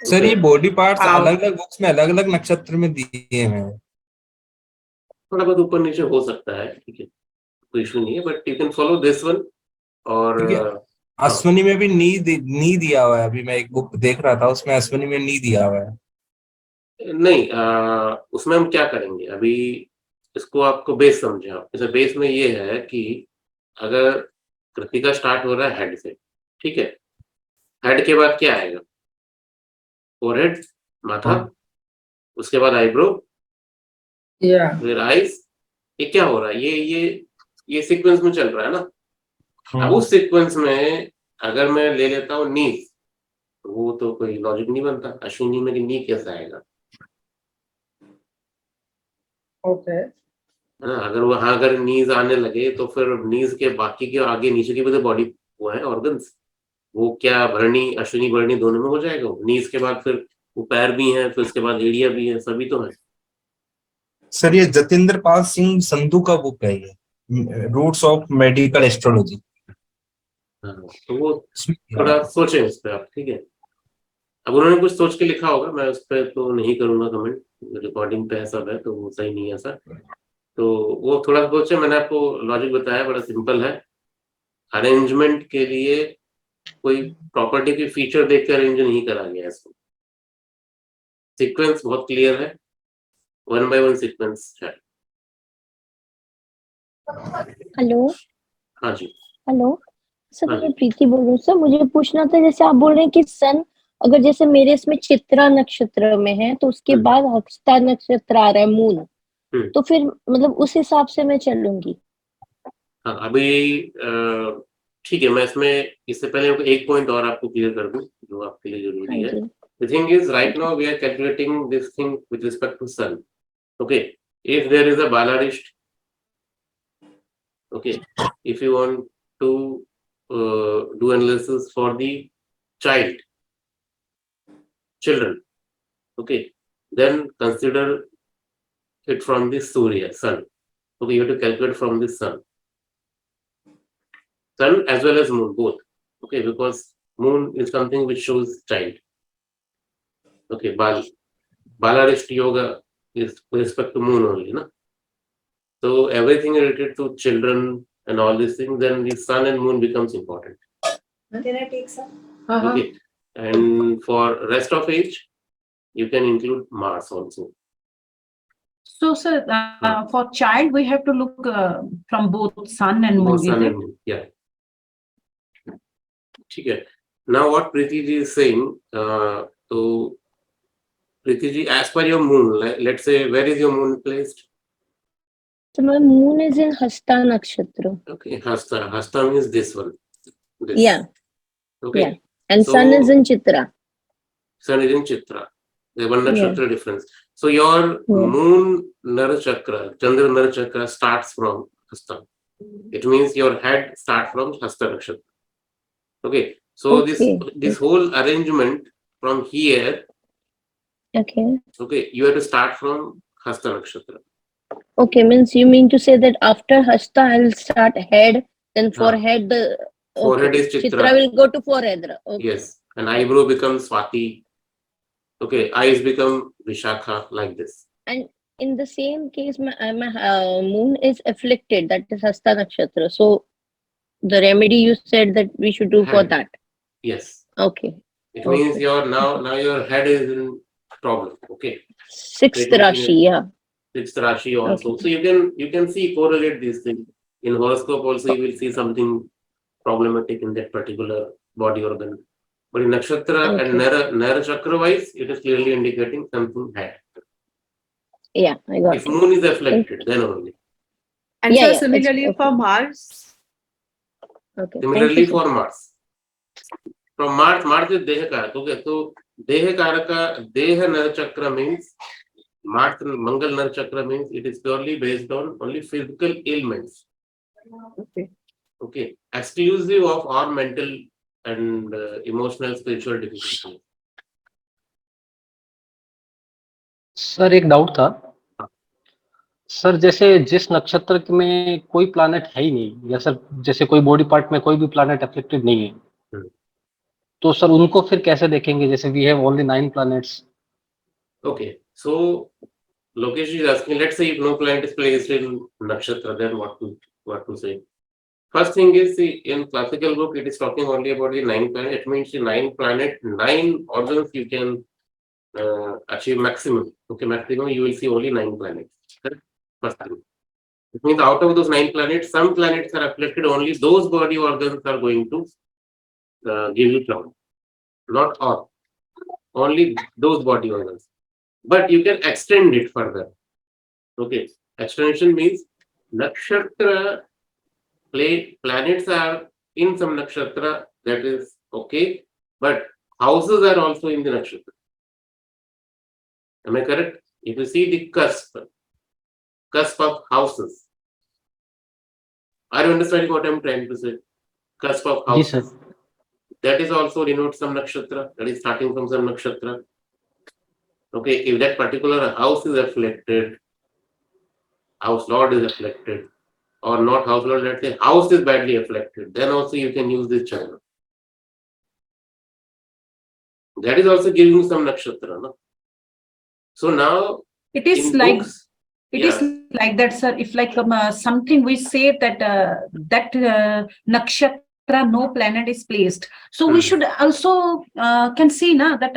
Sir ये body parts अलग अलग books में अलग अलग नक्षत्र में दिए हैं थोड़ा बहुत ऊपर नीचे हो सकता है, ठीक है, कोई इशू नहीं है, but you can follow this one. और अश्विनी में भी नी दिया हुआ है. अभी मैं एक बुक देख रहा था, उसमें अश्विनी में नी दिया हुआ है. नहीं, उसमें हम क्या करेंगे अभी, इसको आपको बेस समझे आप। जैसे बेस में ये है कि अगर कृतिका स्टार्ट हो रहा है हेड से, ठीक है, हेड के बाद क्या आएगा, फोरहेड, माथा, उसके बाद आईब्रो, Yeah. फिर आईज। ये क्या हो रहा है, ये सीक्वेंस में चल रहा है ना। अब उस सीक्वेंस में अगर मैं ले लेता हूँ नीज, तो वो तो कोई लॉजिक नहीं बनता अश्विनी में कि नी कैसे आएगा, Okay. है ना। अगर वहां अगर नीज आने लगे तो फिर नीज के बाकी के आगे नीचे की भी तो बॉडी वो है ऑर्गन्स, वो क्या भरणी अश्विनी भरणी दोनों में हो जाएगा। नीज के बाद फिर वो पैर भी हैं, फिर उसके बाद एड़िया भी है, सभी तो है। सर ये जतेंद्र पाल सिंह संधू का बुक है ये, रूट्स ऑफ मेडिकल एस्ट्रोलॉजी। हाँ, तो वो थोड़ा सोचें उस पर आप, ठीक है। अब उन्होंने कुछ सोच के लिखा होगा, मैं उस पर तो नहीं करूंगा कमेंट, रिकॉर्डिंग पे है सब है तो वो सही नहीं है सर। तो वो थोड़ा सोचे, मैंने आपको लॉजिक बताया, बड़ा सिंपल है। अरेंजमेंट के लिए कोई प्रॉपर्टी की फीचर देख के अरेंज नहीं करा गया इसको, सीक्वेंस बहुत क्लियर है, 1 by 1 सीक्वेंस है। हेलो हाँ जी। हेलो सर, हाँ मैं जी। प्रीति बोल रही हूँ। सर मुझे पूछना था, जैसे आप बोल रहे हैं कि सन अगर जैसे मेरे इसमें चित्रा नक्षत्र में है तो उसके बाद हस्ता नक्षत्र आ रहा है मून, तो फिर मतलब उस हिसाब से मैं चलूंगी। हाँ अभी ठीक है, मैं इसमें इससे पहले एक पॉइंट और आपको क्लियर कर दूं जो आपके लिए हाँ जरूरी है। जी। The thing is, right now we are calculating this thing with respect to sun. Okay, if there is a Balarist, okay, if you want to do analysis for the children, okay, then consider it from the Surya, sun. Okay, you have to calculate from the sun as well as moon, both. Okay, because moon is something which shows child. Okay, Balarist yoga is with respect to moon only, na? So everything related to children and all these things, then the sun and moon becomes important. Can I take some? Okay, and for rest of age, you can include Mars also. So, sir, for child, we have to look from both sun and moon, Both is sun it? and moon, yeah. Okay. Now what Preeti ji is saying, so Preeti ji, as per your moon, let's say, where is your moon placed? So my moon is in Hasta nakshatra. Okay, Hasta means this one. This. Yeah. Okay. Yeah. And So, sun is in Chitra. Sun is in Chitra. The one Yeah. nakshatra difference. So your moon Nar Chakra, Chandra Nar Chakra starts from Hasta. It means your head starts from Hasta nakshatra. Okay. So this whole arrangement from here. Okay. Okay, you have to start from Hasta nakshatra. Okay, means you mean to say that after Hasta I'll start head, then forehead. Forehead is Chitra will go to forehead. Okay. Yes, and eyebrow becomes Swati. Okay, eyes become Vishakha, like this. And in the same case, my moon is afflicted, that is Hasta nakshatra. So the remedy you said that we should do for that. Yes. Okay. It means your now your head is in problem. Okay. Sixth Rashi, yeah. Sixth Rashi also. Okay. So you can see correlate these things. In horoscope also you will see something problematic in that particular body organ. But in nakshatra and Nar Chakra wise, it is clearly indicating something head. Yeah, I got it. If moon is afflicted, then only. And so similarly for Mars. Okay. Similarly for Mars. From Mars is Deha Karaka. Okay, so Deha Karaka, Deha Nar Chakra means, Mars Mangal Nar Chakra means it is purely based on only physical ailments. Okay. Okay, exclusive of our mental and emotional, spiritual difficulties. Sir एक doubt था sir, जैसे जिस नक्षत्र में कोई planet है ही नहीं, या सर जैसे कोई बॉडी पार्ट में कोई भी प्लैनेट अफेक्टेड नहीं है, तो सर उनको फिर कैसे देखेंगे? जैसे we have only 9 planets. Okay, so Lokesh is asking, let's say if no planet is placed in nakshatra, then what to say? First thing is, see, in classical book, it is talking only about the 9 planets. It means the 9 planet, 9 organs you can achieve maximum. Okay, maximum you will see only 9 planets. Correct? First thing. It means out of those 9 planets, some planets are afflicted, only those body organs are going to give you cloud. Not all. Only those body organs. But you can extend it further. Okay. Extension means nakshatra planets are in some nakshatra, that is okay. But houses are also in the nakshatra. Am I correct? If you see the cusp of houses. Are you understanding what I'm trying to say? Cusp of ji sir houses. That is also denotes some nakshatra. That is starting from some nakshatra. Okay, if that particular house is afflicted, house lord is afflicted, or not house lord, let's say house is badly afflicted, then also you can use this channel. That is also giving some nakshatra. No? So now It is in like books, it is like that, sir. If like something we say that nakshatra, no planet is placed. So we should also can see na that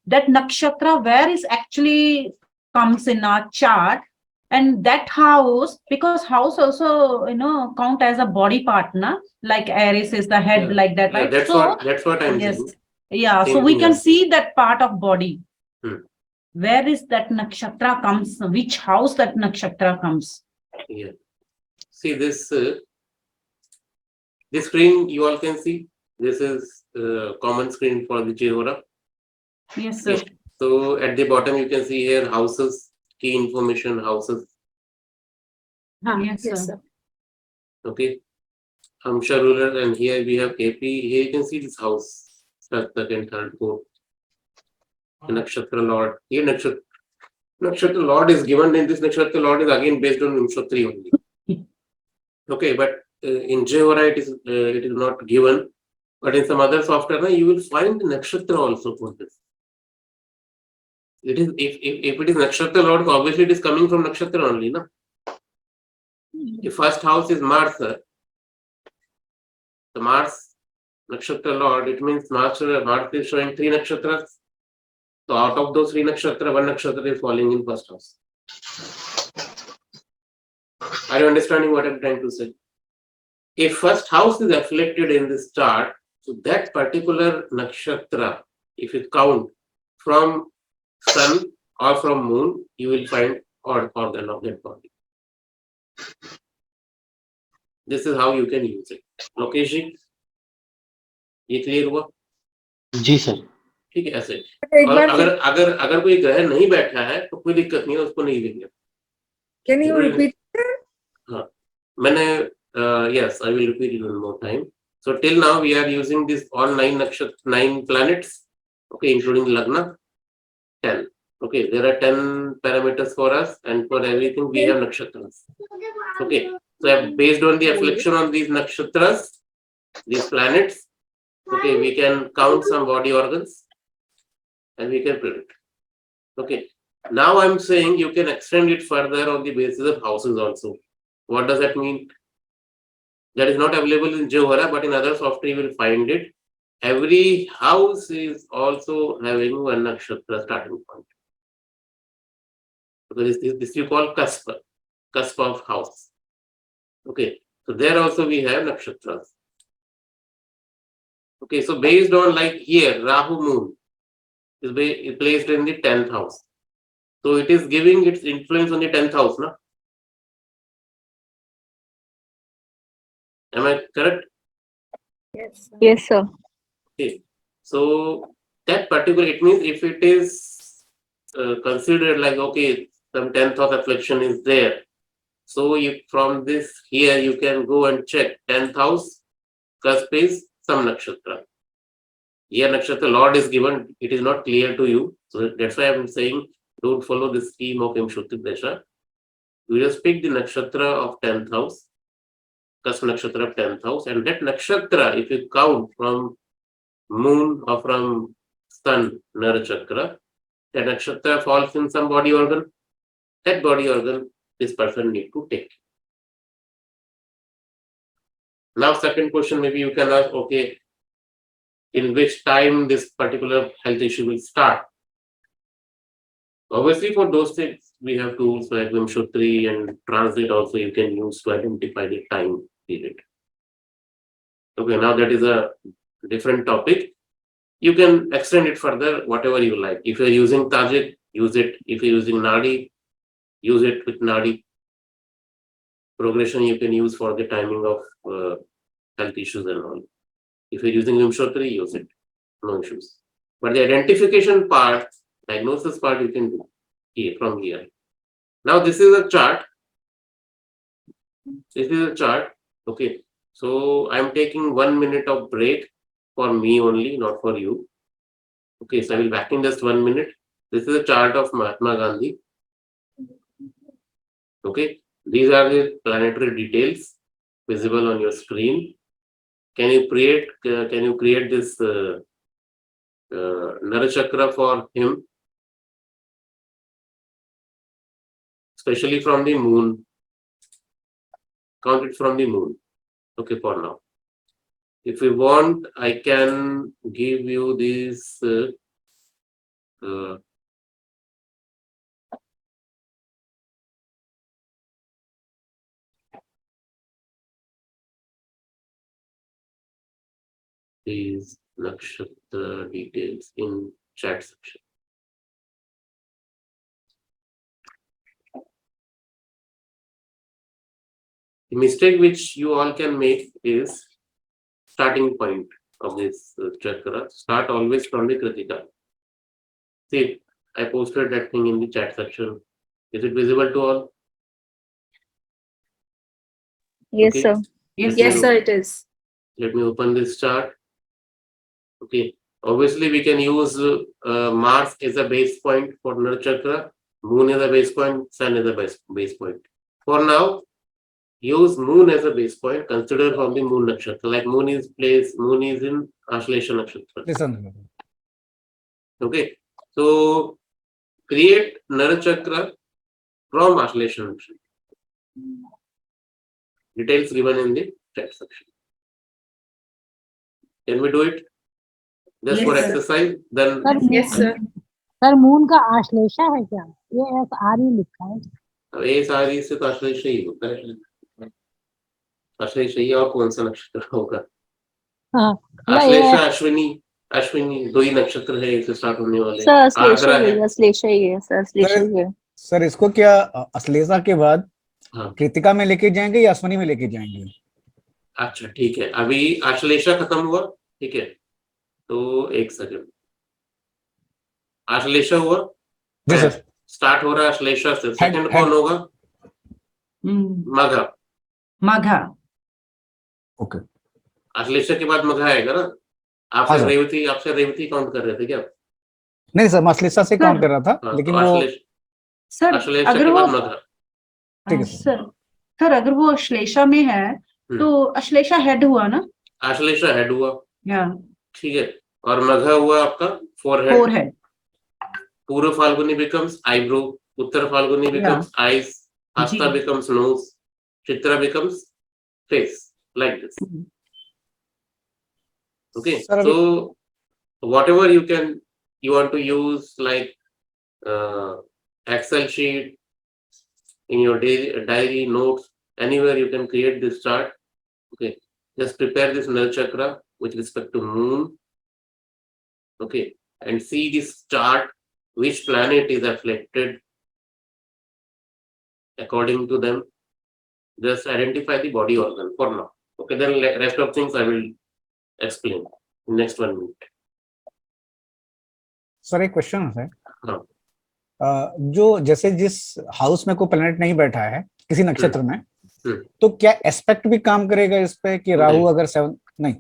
that nakshatra where is actually comes in our chart, and that house, because house also count as a body part, na? Like Aries is the head, like that, right? that's So what I'm yes, saying. yeah. So Same we thing can I'm see that part of body. Where is that nakshatra comes, which house that nakshatra comes. Yeah. See this this screen you all can see. This is common screen for the Jehora. Yes, sir. So at the bottom you can see here houses, key information houses. Yes, sir. Okay. Amsha ruler, and here we have AP. Here you can see this house. First, second, third, fourth. The nakshatra lord. Here nakshatra lord is given, and this nakshatra lord is again based on Vimshatri only. Okay, but in Jehora it is not given. But in some other software, you will find nakshatra also for this. It is if it is nakshatra lord, obviously it is coming from nakshatra only, no? The first house is Mars. The Mars nakshatra lord, it means Mars is showing 3 nakshatras. So out of those 3 nakshatra, 1 nakshatra is falling in first house. Are you understanding what I'm trying to say? If first house is afflicted in this chart, so that particular nakshatra, if you count from sun or from moon, you will find odd organ of that body. This is how you can use it. Lokesh ji, ये clear हुआ? जी sir ठीक है ऐसे. और अगर कोई ग्रह नहीं बैठा है तो कोई दिक्कत नहीं है, उसको नहीं लेंगे. Can you repeat? हाँ, मैंने yes, I will repeat it one more time. So till now we are using this all 9 planets, okay, including Lagna, 10. Okay, there are 10 parameters for us, and for everything we have nakshatras. Okay, so based on the affliction on these nakshatras, these planets, okay, we can count some body organs and we can predict. Okay, now I'm saying you can extend it further on the basis of houses also. What does that mean? That is not available in Jehora, but in other software you will find it. Every house is also having one nakshatra starting point. So this you call cusp of house. Okay, so there also we have nakshatras. Okay, so based on like here, Rahu moon is placed in the 10th house. So it is giving its influence on the 10th house, no? Am I correct? Yes, sir. Yes, sir. Okay, so that particular, it means if it is considered like, okay, some 10th house affliction is there. So you, from this here, you can go and check 10th house, cusp is some nakshatra. Here nakshatra lord is given, it is not clear to you. So that's why I'm saying don't follow the scheme of Imshuti Desha. You just pick the nakshatra of 10th house, cusp nakshatra of 10th house, and that nakshatra, if you count from moon or from sun, Nar Chakra, that nakshatra falls in some body organ. That body organ, this person need to take. Now, second question, maybe you can ask, okay, in which time this particular health issue will start? Obviously, for those things, we have tools like Vimshotri and transit also you can use to identify the time period. Okay, now that is a different topic. You can extend it further, whatever you like. If you're using Tajik, use it. If you're using Nadi, use it with Nadi. Progression you can use for the timing of health issues and all. If you're using Vimshotri, use it. No issues. But the identification part, diagnosis part, you can do here from here. Now this is a chart. This is a chart. Okay. So I'm taking 1 minute of break for me only, not for you. Okay, so I will be back in just 1 minute. This is a chart of Mahatma Gandhi. Okay, these are the planetary details visible on your screen. Can you create this Nar Chakra for him? Especially from the moon. Count it from the moon. Okay, for now. If you want, I can give you this these nakshatra details in chat section. The mistake which you all can make is starting point of this chakra. Start always from the Krittika. See, I posted that thing in the chat section. Is it visible to all? Yes, Okay. sir. Yes, sir, it is. Let me open this chart. Okay. Obviously, we can use Mars as a base point for Nar Chakra, Moon as a base point, Sun as a base point. For now, use Moon as a base point. Consider from the Moon nakshatra. Like Moon is in Ashlesha nakshatra. Listen. Okay. So create Nar Chakra from Ashlesha nakshatra. Details given in the chat section. Can we do it? Just for exercise, then Yes, sir. Sir moon का आश्लेषा है क्या? ये SRE लिखा है. ये सारी से तो आश्लेषा ही होता है. आश्लेषा ही और कौन सा नक्षत्र होगा? आश्लेषा, अश्विनी दो ही नक्षत्र है इससे स्टार्ट होने वाले. अश्लेषा ही है. सर इसको क्या अश्लेषा के बाद कृतिका में लेके जाएंगे या अश्विनी में लेके जाएंगे? अच्छा ठीक है, अभी आश्लेषा खत्म हुआ. ठीक है, तो एक सेकंड. आश्लेषा हुआ, स्टार्ट हो रहा है आश्लेषा से. सेकंड कौन होगा? मघा. मघा. ओके. आश्लेषा के बाद मघा आएगा ना. आपसे रेवती काउंट कर रहे थे क्या? नहीं सर, मैं अश्लेषा से काउंट कर रहा था, लेकिन वो सर अगर वो ठीक है सर अगर वो अश्लेषा में है तो अश्लेषा हेड हुआ ना. आश्लेषा हेड हुआ. ठीक है, और मघा हुआ आपका फोरहेड. पूर्व Falguni becomes eyebrow, Uttar Falguni becomes eyes, hasta becomes nose, chitra becomes face, like this. Okay, so whatever you want to use, like Excel sheet, in your diary notes, anywhere you can create this chart. Okay, just prepare this Nar Chakra with respect to moon. Okay, and see this chart, which planet is afflicted according to them. Just identify the body organ for now. Okay, then rest of things I will explain in next 1 minute. Sir एक question है. जो जैसे जिस house में कोई planet नहीं बैठा है किसी नक्षत्र में, तो क्या एस्पेक्ट भी काम करेगा इस पे कि राहु अगर 7 नहीं